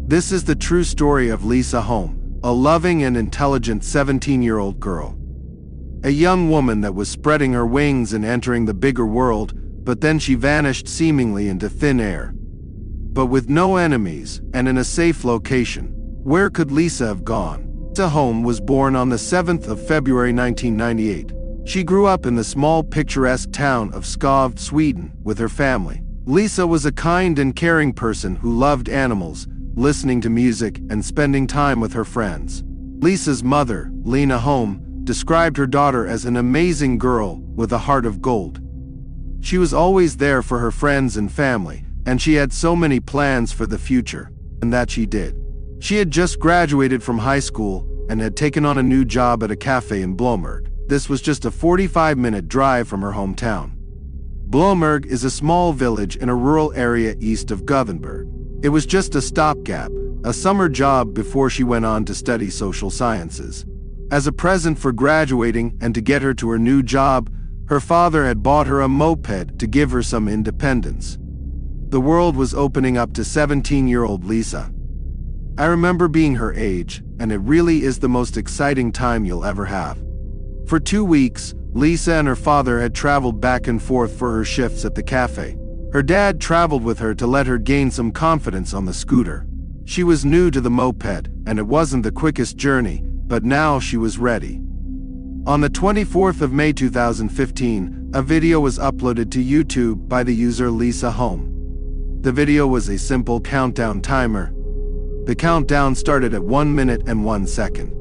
This is the true story of Lisa Home, a loving and intelligent 17-year-old girl. A young woman that was spreading her wings and entering the bigger world, but then she vanished seemingly into thin air. But with no enemies and in a safe location, where could Lisa have gone? Lisa Home was born on the 7th of February 1998. She grew up in the small picturesque town of Skövde, Sweden, with her family. Lisa was a kind and caring person who loved animals, listening to music, and spending time with her friends. Lisa's mother, Lena Home, described her daughter as an amazing girl with a heart of gold. She was always there for her friends and family, and she had so many plans for the future, and that she did. She had just graduated from high school and had taken on a new job at a cafe in Blomberg. This was just a 45-minute drive from her hometown. Blomberg is a small village in a rural area east of Gothenburg. It was just a stopgap, a summer job before she went on to study social sciences. As a present for graduating and to get her to her new job, her father had bought her a moped to give her some independence. The world was opening up to 17-year-old Lisa. I remember being her age, and it really is the most exciting time you'll ever have. For 2 weeks, Lisa and her father had traveled back and forth for her shifts at the cafe. Her dad traveled with her to let her gain some confidence on the scooter. She was new to the moped, and it wasn't the quickest journey, but now she was ready. On the 24th of May 2015, a video was uploaded to YouTube by the user Lisa Home. The video was a simple countdown timer. The countdown started at 1 minute and 1 second.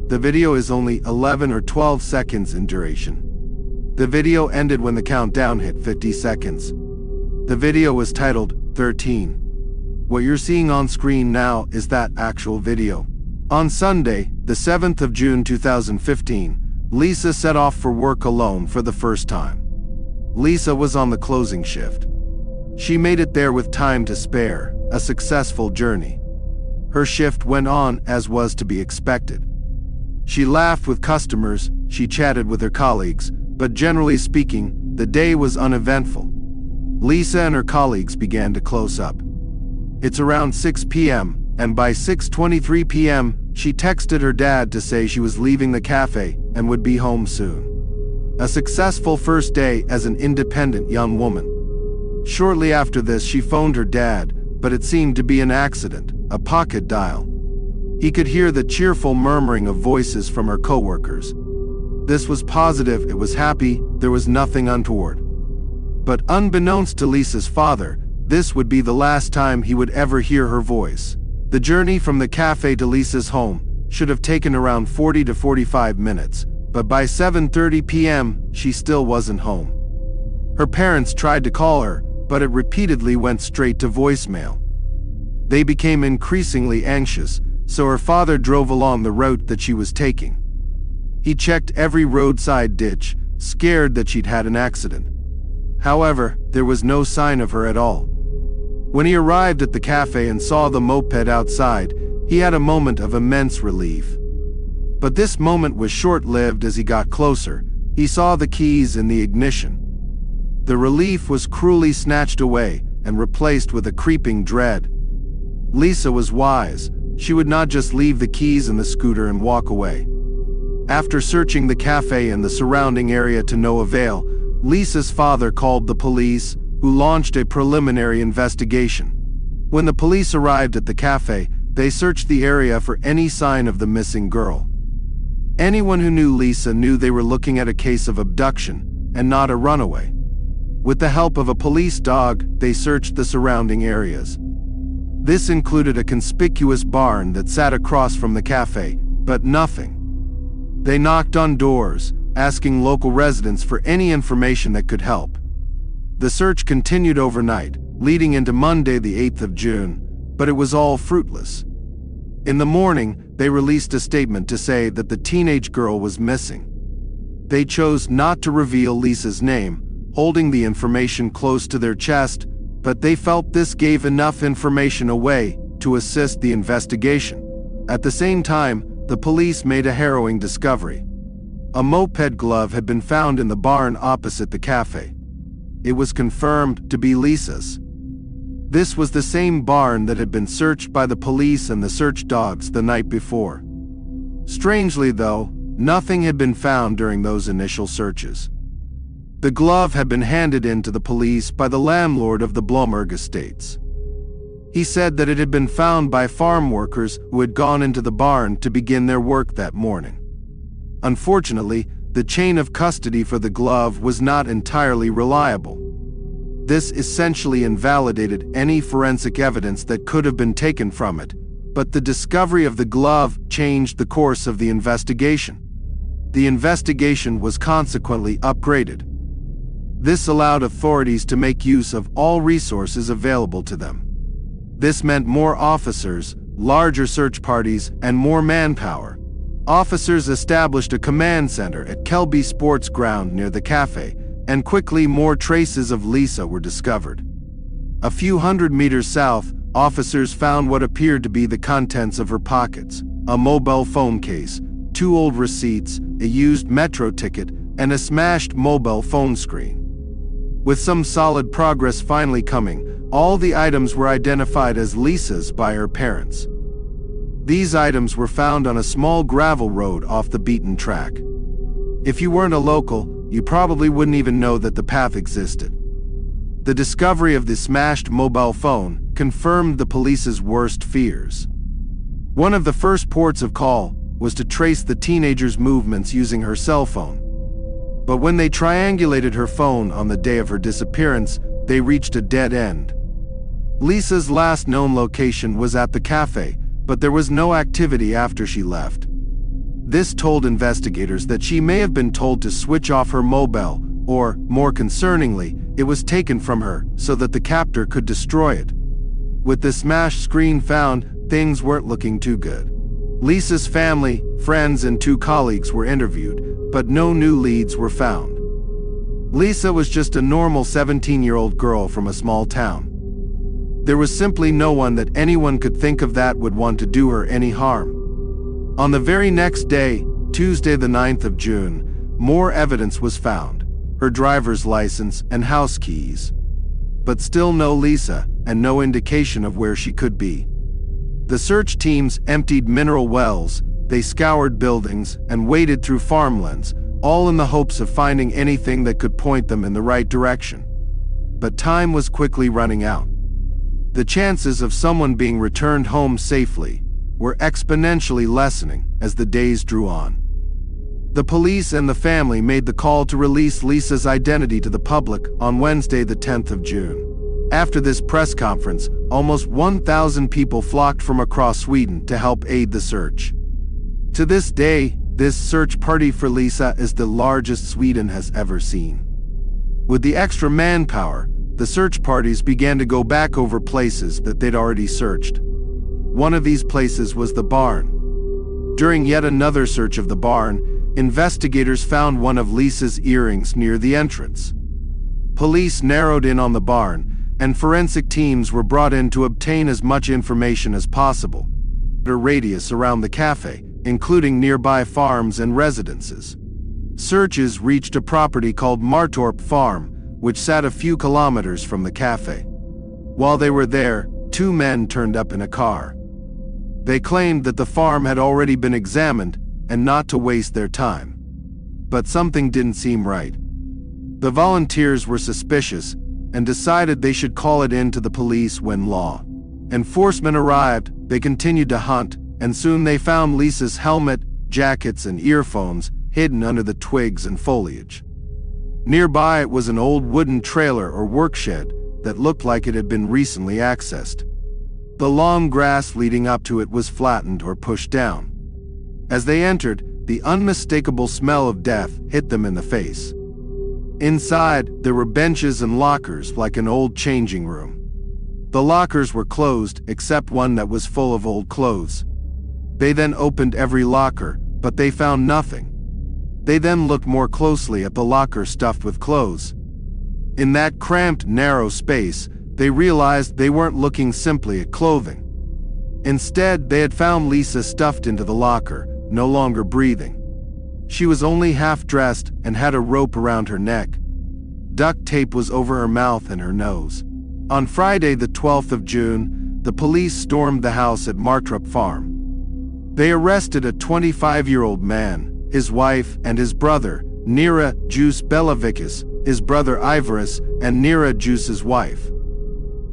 The video is only 11 or 12 seconds in duration. The video ended when the countdown hit 50 seconds. The video was titled 13. What you're seeing on screen now is that actual video. On Sunday, the 7th of June 2015, Lisa set off for work alone for the first time. Lisa was on the closing shift. She made it there with time to spare, a successful journey. Her shift went on as was to be expected. She laughed with customers, she chatted with her colleagues, but generally speaking, the day was uneventful. Lisa and her colleagues began to close up. It's around 6 p.m., and by 6:23 p.m., she texted her dad to say she was leaving the cafe and would be home soon. A successful first day as an independent young woman. Shortly after this, she phoned her dad, but it seemed to be an accident, a pocket dial. He could hear the cheerful murmuring of voices from her coworkers. This was positive, it was happy, there was nothing untoward. But unbeknownst to Lisa's father, this would be the last time he would ever hear her voice. The journey from the cafe to Lisa's home should have taken around 40 to 45 minutes, but by 7:30 p.m., she still wasn't home. Her parents tried to call her, but it repeatedly went straight to voicemail. They became increasingly anxious, so her father drove along the route that she was taking. He checked every roadside ditch, scared that she'd had an accident. However, there was no sign of her at all. When he arrived at the cafe and saw the moped outside, he had a moment of immense relief. But this moment was short-lived. As he got closer, he saw the keys in the ignition. The relief was cruelly snatched away and replaced with a creeping dread. Lisa was wise. She would not just leave the keys in the scooter and walk away. After searching the cafe and the surrounding area to no avail, Lisa's father called the police, who launched a preliminary investigation. When the police arrived at the cafe, they searched the area for any sign of the missing girl. Anyone who knew Lisa knew they were looking at a case of abduction, and not a runaway. With the help of a police dog, they searched the surrounding areas. This included a conspicuous barn that sat across from the cafe, but nothing. They knocked on doors, asking local residents for any information that could help. The search continued overnight, leading into Monday the 8th of June, but it was all fruitless. In the morning, they released a statement to say that the teenage girl was missing. They chose not to reveal Lisa's name, holding the information close to their chest, but they felt this gave enough information away to assist the investigation. At the same time, the police made a harrowing discovery. A moped glove had been found in the barn opposite the cafe. It was confirmed to be Lisa's. This was the same barn that had been searched by the police and the search dogs the night before. Strangely, though, nothing had been found during those initial searches. The glove had been handed in to the police by the landlord of the Blomberg estates. He said that it had been found by farm workers who had gone into the barn to begin their work that morning. Unfortunately, the chain of custody for the glove was not entirely reliable. This essentially invalidated any forensic evidence that could have been taken from it, but the discovery of the glove changed the course of the investigation. The investigation was consequently upgraded. This allowed authorities to make use of all resources available to them. This meant more officers, larger search parties, and more manpower. Officers established a command center at Kelby Sports Ground near the cafe, and quickly more traces of Lisa were discovered. A few hundred meters south, officers found what appeared to be the contents of her pockets: a mobile phone case, 2 old receipts, a used metro ticket, and a smashed mobile phone screen. With some solid progress finally coming, all the items were identified as Lisa's by her parents. These items were found on a small gravel road off the beaten track. If you weren't a local, you probably wouldn't even know that the path existed. The discovery of the smashed mobile phone confirmed the police's worst fears. One of the first ports of call was to trace the teenager's movements using her cell phone. But when they triangulated her phone on the day of her disappearance, they reached a dead end. Lisa's last known location was at the cafe, but there was no activity after she left. This told investigators that she may have been told to switch off her mobile, or, more concerningly, it was taken from her so that the captor could destroy it. With the smashed screen found, things weren't looking too good. Lisa's family, friends, and 2 colleagues were interviewed, but no new leads were found. Lisa was just a normal 17-year-old girl from a small town. There was simply no one that anyone could think of that would want to do her any harm. On the very next day, Tuesday the 9th of June, more evidence was found: her driver's license and house keys. But still no Lisa, and no indication of where she could be. The search teams emptied mineral wells, they scoured buildings, and waded through farmlands, all in the hopes of finding anything that could point them in the right direction. But time was quickly running out. The chances of someone being returned home safely were exponentially lessening as the days drew on. The police and the family made the call to release Lisa's identity to the public on Wednesday the 10th of June. After this press conference, almost 1,000 people flocked from across Sweden to help aid the search. To this day, this search party for Lisa is the largest Sweden has ever seen. With the extra manpower, the search parties began to go back over places that they'd already searched. One of these places was the barn. During yet another search of the barn, investigators found one of Lisa's earrings near the entrance. Police narrowed in on the barn, and forensic teams were brought in to obtain as much information as possible. A radius around the cafe, including nearby farms and residences. Searches reached a property called Martorp Farm, which sat a few kilometers from the cafe. While they were there, 2 men turned up in a car. They claimed that the farm had already been examined and not to waste their time. But something didn't seem right. The volunteers were suspicious and decided they should call it in to the police when law enforcement arrived. They continued to hunt, and soon they found Lisa's helmet, jackets, and earphones hidden under the twigs and foliage. Nearby was an old wooden trailer or workshed that looked like it had been recently accessed. The long grass leading up to it was flattened or pushed down. As they entered, the unmistakable smell of death hit them in the face. Inside, there were benches and lockers like an old changing room. The lockers were closed except one that was full of old clothes. They then opened every locker, but they found nothing. They then looked more closely at the locker stuffed with clothes. In that cramped, narrow space, they realized they weren't looking simply at clothing. Instead, they had found Lisa stuffed into the locker, no longer breathing. She was only half dressed and had a rope around her neck. Duct tape was over her mouth and her nose. On Friday, the 12th of June, the police stormed the house at Martrup Farm. They arrested a 25-year-old man, his wife, and his brother, Nira Juice Belavikas, his brother Ivaris, and Nira Juice's wife.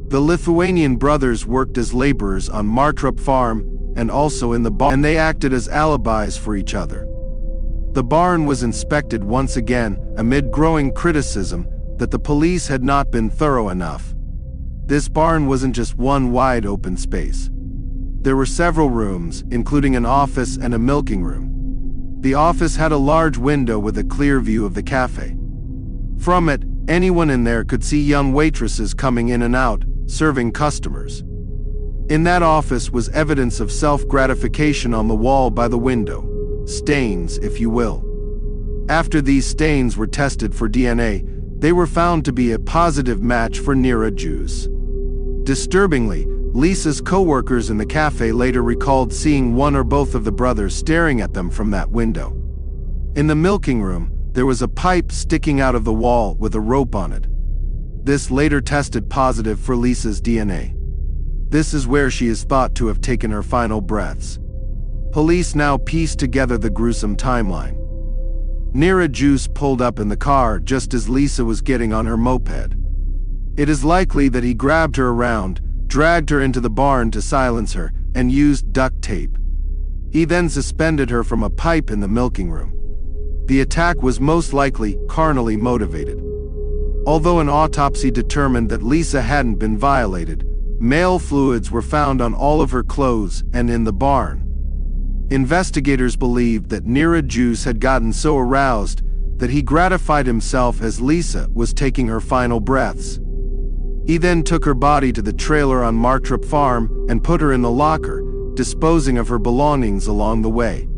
The Lithuanian brothers worked as laborers on Martrup Farm and also in the barn, and they acted as alibis for each other. The barn was inspected once again amid growing criticism that the police had not been thorough enough. This barn wasn't just one wide open space. There were several rooms, including an office and a milking room. The office had a large window with a clear view of the cafe. From it, anyone in there could see young waitresses coming in and out, serving customers. In that office was evidence of self-gratification on the wall by the window. Stains, if you will. After these stains were tested for DNA, they were found to be a positive match for Nira Juice. Disturbingly, Lisa's co-workers in the cafe later recalled seeing one or both of the brothers staring at them from that window. In the milking room, there was a pipe sticking out of the wall with a rope on it. This later tested positive for Lisa's DNA. This is where she is thought to have taken her final breaths. Police now piece together the gruesome timeline. Nira Juice pulled up in the car just as Lisa was getting on her moped. It is likely that he grabbed her around, dragged her into the barn to silence her, and used duct tape. He then suspended her from a pipe in the milking room. The attack was most likely carnally motivated. Although an autopsy determined that Lisa hadn't been violated, male fluids were found on all of her clothes and in the barn. Investigators believed that Nira Juice had gotten so aroused that he gratified himself as Lisa was taking her final breaths. He then took her body to the trailer on Martrup Farm and put her in the locker, disposing of her belongings along the way.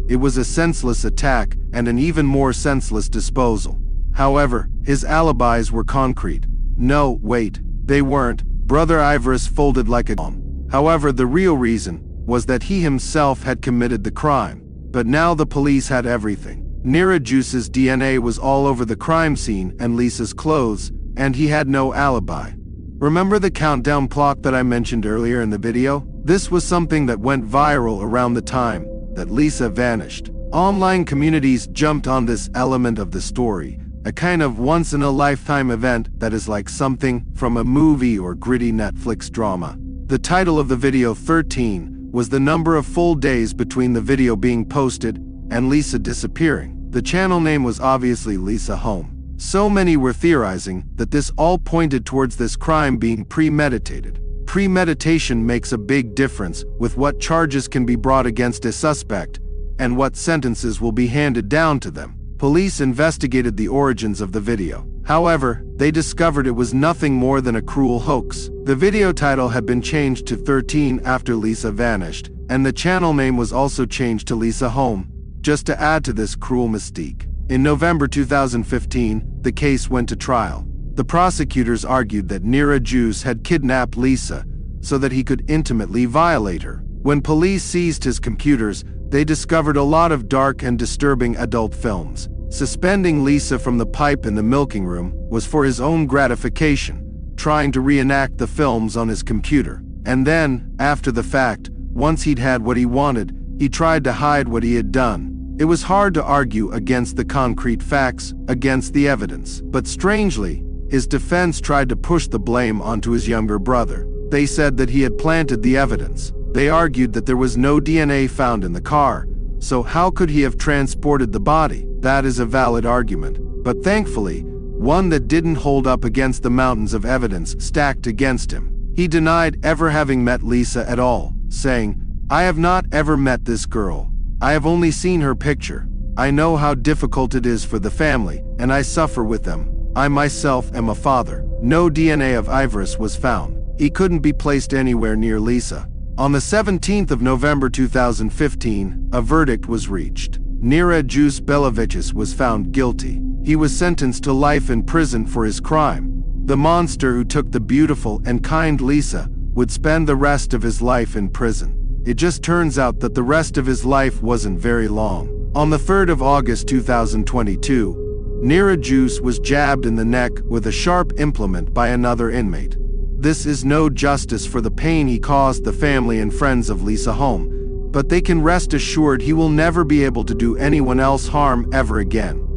It was a senseless attack and an even more senseless disposal. However, his alibis were concrete. No, wait, they weren't. Brother Ivaris folded like a bomb. However, the real reason was that he himself had committed the crime. But now the police had everything. Nira Juice's DNA was all over the crime scene and Lisa's clothes, and he had no alibi. Remember the countdown clock that I mentioned earlier in the video? This was something that went viral around the time that Lisa vanished. Online communities jumped on this element of the story, a kind of once-in-a-lifetime event that is like something from a movie or gritty Netflix drama. The title of the video, 13, was the number of full days between the video being posted and Lisa disappearing. The channel name was obviously Lisa Home. So many were theorizing that this all pointed towards this crime being premeditated. Premeditation makes a big difference with what charges can be brought against a suspect and what sentences will be handed down to them. Police investigated the origins of the video. However, they discovered it was nothing more than a cruel hoax. The video title had been changed to 13 after Lisa vanished, and the channel name was also changed to Lisa Home, just to add to this cruel mystique. In November 2015, the case went to trial. The prosecutors argued that Nira Juice had kidnapped Lisa so that he could intimately violate her. When police seized his computers, they discovered a lot of dark and disturbing adult films. Suspending Lisa from the pipe in the milking room was for his own gratification, trying to reenact the films on his computer. And then, after the fact, once he'd had what he wanted, he tried to hide what he had done. It was hard to argue against the concrete facts, against the evidence. But strangely, his defense tried to push the blame onto his younger brother. They said that he had planted the evidence. They argued that there was no DNA found in the car, so how could he have transported the body? That is a valid argument, but thankfully, one that didn't hold up against the mountains of evidence stacked against him. He denied ever having met Lisa at all, saying, "I have not ever met this girl. I have only seen her picture. I know how difficult it is for the family, and I suffer with them. I myself am a father." No DNA of Ivaris was found. He couldn't be placed anywhere near Lisa. On the 17th of November 2015, a verdict was reached. Nira Juice Belavikas was found guilty. He was sentenced to life in prison for his crime. The monster who took the beautiful and kind Lisa would spend the rest of his life in prison. It just turns out that the rest of his life wasn't very long. On the 3rd of August 2022, Nira Juice was jabbed in the neck with a sharp implement by another inmate. This is no justice for the pain he caused the family and friends of Lisa Home, but they can rest assured he will never be able to do anyone else harm ever again.